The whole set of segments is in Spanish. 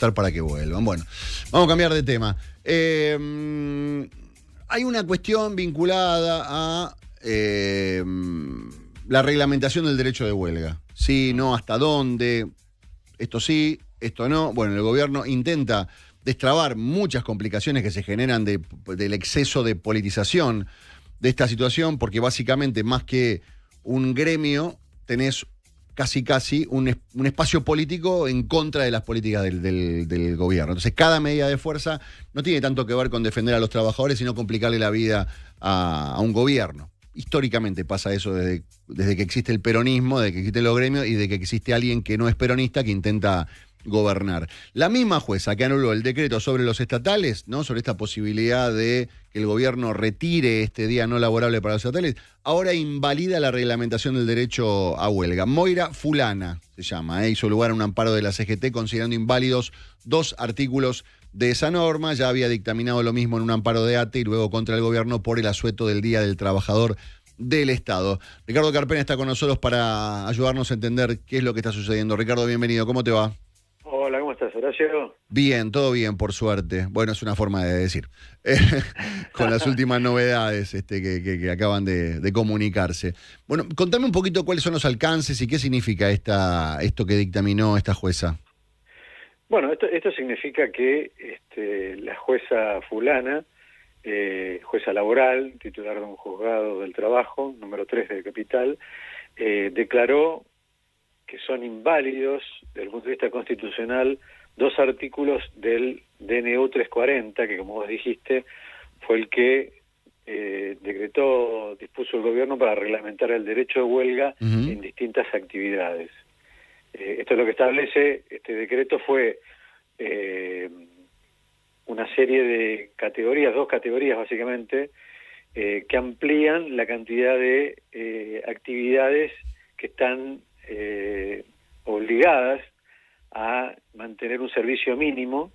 estar para que vuelvan. Bueno, vamos a cambiar de tema. Hay una cuestión vinculada a la reglamentación del derecho de huelga. Sí, no, hasta dónde, esto sí, esto no. Bueno, el gobierno intenta destrabar muchas complicaciones que se generan del exceso de politización de esta situación, porque básicamente más que un gremio, tenés casi un espacio político en contra de las políticas del gobierno. Entonces, cada medida de fuerza no tiene tanto que ver con defender a los trabajadores, sino complicarle la vida a un gobierno. Históricamente pasa eso desde que existe el peronismo, desde que existen los gremios y desde que existe alguien que no es peronista que intenta gobernar. La misma jueza que anuló el decreto sobre los estatales, ¿no? Sobre esta posibilidad de que el gobierno retire este día no laborable para los estatales, ahora invalida la reglamentación del derecho a huelga. Moira Fulana se llama, hizo lugar a un amparo de la CGT considerando inválidos 2 artículos de esa norma. Ya había dictaminado lo mismo en un amparo de ATE y luego contra el gobierno por el asueto del Día del Trabajador del Estado. Ricardo Carpena está con nosotros para ayudarnos a entender qué es lo que está sucediendo. Ricardo, bienvenido, ¿cómo te va? Hola, ¿cómo estás, Horacio? Bien, todo bien, por suerte. Bueno, es una forma de decir. Con las últimas novedades que acaban de comunicarse. Bueno, contame un poquito cuáles son los alcances y qué significa esto que dictaminó esta jueza. Bueno, esto significa que la jueza fulana, jueza laboral, titular de un juzgado del trabajo, número 3 de Capital, declaró que son inválidos, desde el punto de vista constitucional, 2 artículos del DNU 340, que como vos dijiste, fue el que dispuso el gobierno para reglamentar el derecho de huelga en distintas actividades. Esto es lo que establece este decreto, fue una serie de categorías, 2 categorías básicamente, que amplían la cantidad de actividades que están obligadas a mantener un servicio mínimo,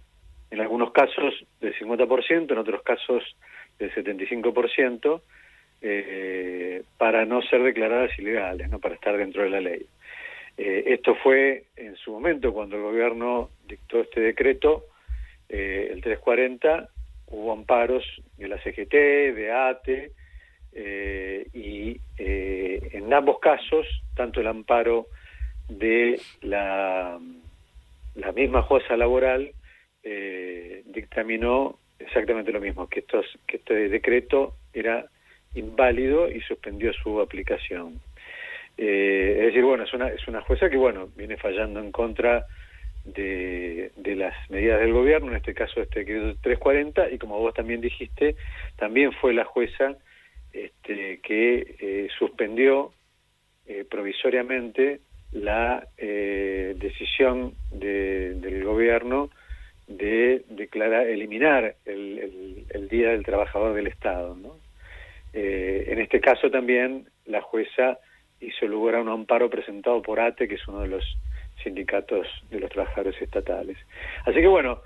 en algunos casos del 50%, en otros casos del 75%, para no ser declaradas ilegales, no para estar dentro de la ley. Esto fue en su momento cuando el gobierno dictó este decreto, el 340, hubo amparos de la CGT, de ATE, y en ambos casos, tanto el amparo de la misma jueza laboral dictaminó exactamente lo mismo, que este decreto era inválido y suspendió su aplicación. Es decir, bueno, es una jueza que, bueno, viene fallando en contra de las medidas del gobierno, en este caso este decreto 340, y como vos también dijiste, también fue la jueza que suspendió provisoriamente la decisión del gobierno de eliminar el Día del Trabajador del Estado, ¿no? En este caso también la jueza hizo lugar a un amparo presentado por ATE, que es uno de los sindicatos de los trabajadores estatales. Así que bueno,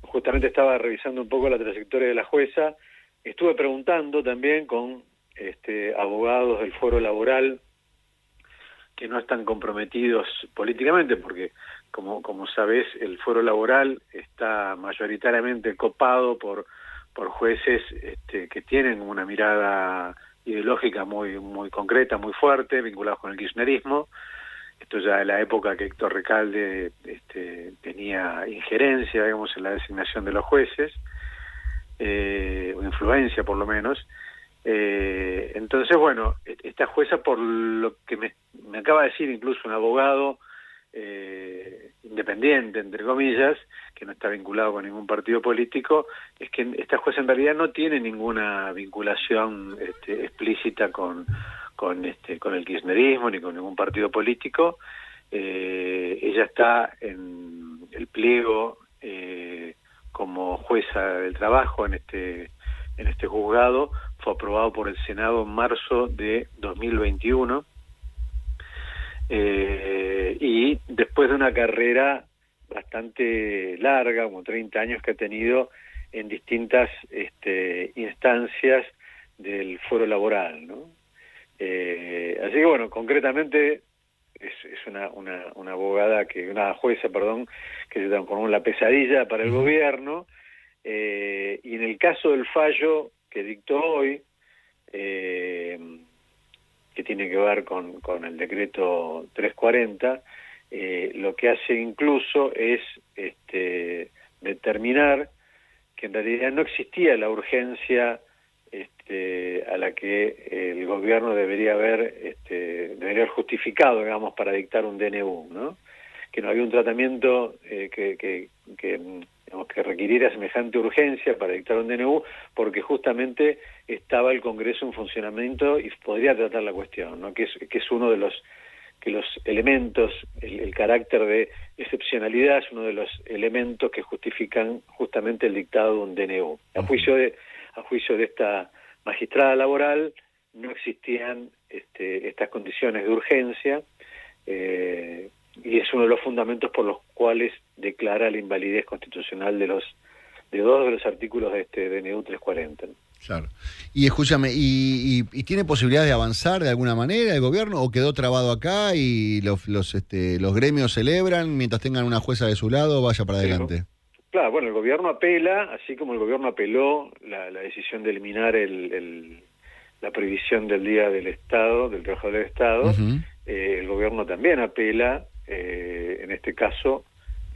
justamente estaba revisando un poco la trayectoria de la jueza, estuve preguntando también con abogados del foro laboral que no están comprometidos políticamente, porque como sabés, el foro laboral está mayoritariamente copado por jueces que tienen una mirada ideológica muy concreta, muy fuerte, vinculados con el kirchnerismo. Esto ya de la época que Héctor Recalde tenía injerencia, digamos, en la designación de los jueces, o influencia por lo menos. Entonces, bueno, esta jueza, por lo que me acaba de decir incluso un abogado independiente, entre comillas, que no está vinculado con ningún partido político, es que esta jueza en realidad no tiene ninguna vinculación explícita con el kirchnerismo ni con ningún partido político. Ella está en el pliego como jueza del trabajo en este juzgado. Fue aprobado por el Senado en marzo de 2021, y después de una carrera bastante larga, como 30 años que ha tenido en distintas instancias del foro laboral, ¿no? Así que bueno, concretamente una abogada, una jueza, perdón, que se transformó en la pesadilla para el gobierno, y en el caso del fallo que dictó hoy, que tiene que ver con el decreto 340, lo que hace incluso es determinar que en realidad no existía la urgencia a la que el gobierno debería haber justificado, digamos, para dictar un DNU, ¿no? Que no había un tratamiento que requiriera semejante urgencia para dictar un DNU, porque justamente estaba el Congreso en funcionamiento y podría tratar la cuestión, ¿no? Que es uno de los elementos, el carácter de excepcionalidad es uno de los elementos que justifican justamente el dictado de un DNU. A juicio de esta magistrada laboral no existían estas condiciones de urgencia, y es uno de los fundamentos por los cuales declara la invalidez constitucional de dos de los artículos de este DNU 340. Claro. Y escúchame, ¿y tiene posibilidad de avanzar de alguna manera el gobierno o quedó trabado acá y los gremios celebran mientras tengan una jueza de su lado, vaya para adelante? Claro, bueno, el gobierno apela, así como el gobierno apeló la decisión de eliminar la prohibición del Día del Estado, del Trabajador del Estado. El gobierno también apela, en este caso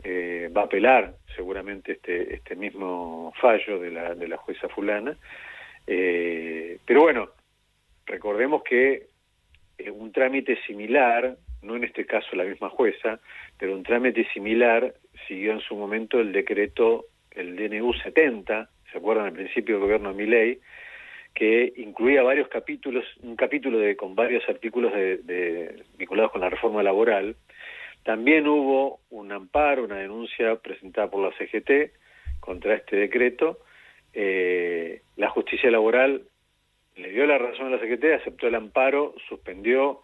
va a apelar seguramente este mismo fallo de la jueza fulana, pero bueno, recordemos que un trámite similar, no en este caso la misma jueza, pero un trámite similar siguió en su momento el decreto, el DNU 70, ¿se acuerdan? Al principio del gobierno de Milei, que incluía varios capítulos, un capítulo con varios artículos vinculados con la reforma laboral. También hubo un amparo, una denuncia presentada por la CGT contra este decreto. La justicia laboral le dio la razón a la CGT, aceptó el amparo, suspendió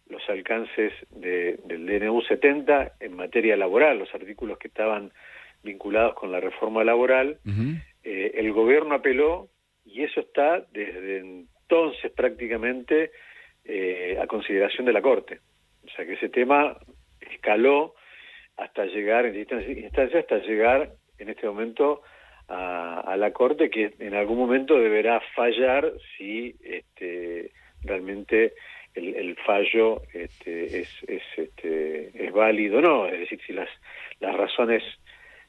los alcances del DNU 70 en materia laboral, los artículos que estaban vinculados con la reforma laboral. El gobierno apeló y eso está desde entonces prácticamente a consideración de la Corte. O sea que ese tema escaló hasta llegar en instancia hasta llegar en este momento a la Corte, que en algún momento deberá fallar si realmente el fallo es válido o no, es decir, si las razones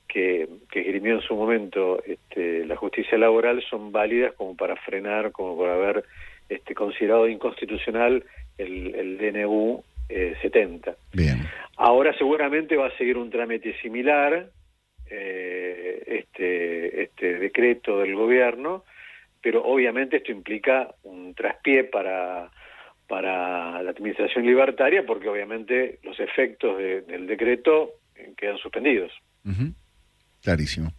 que esgrimió en su momento la justicia laboral son válidas como para frenar, como para haber considerado inconstitucional el DNU 70. Bien. Ahora seguramente va a seguir un trámite similar, este decreto del gobierno, pero obviamente esto implica un traspié para la administración libertaria, porque obviamente los efectos del decreto quedan suspendidos. Clarísimo.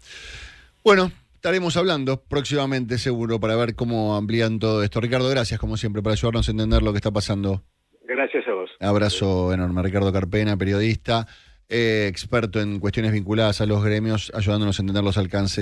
Bueno, estaremos hablando próximamente seguro para ver cómo amplían todo esto. Ricardo, gracias como siempre por ayudarnos a entender lo que está pasando. Gracias a vos. Abrazo enorme. Ricardo Carpena, periodista, experto en cuestiones vinculadas a los gremios, ayudándonos a entender los alcances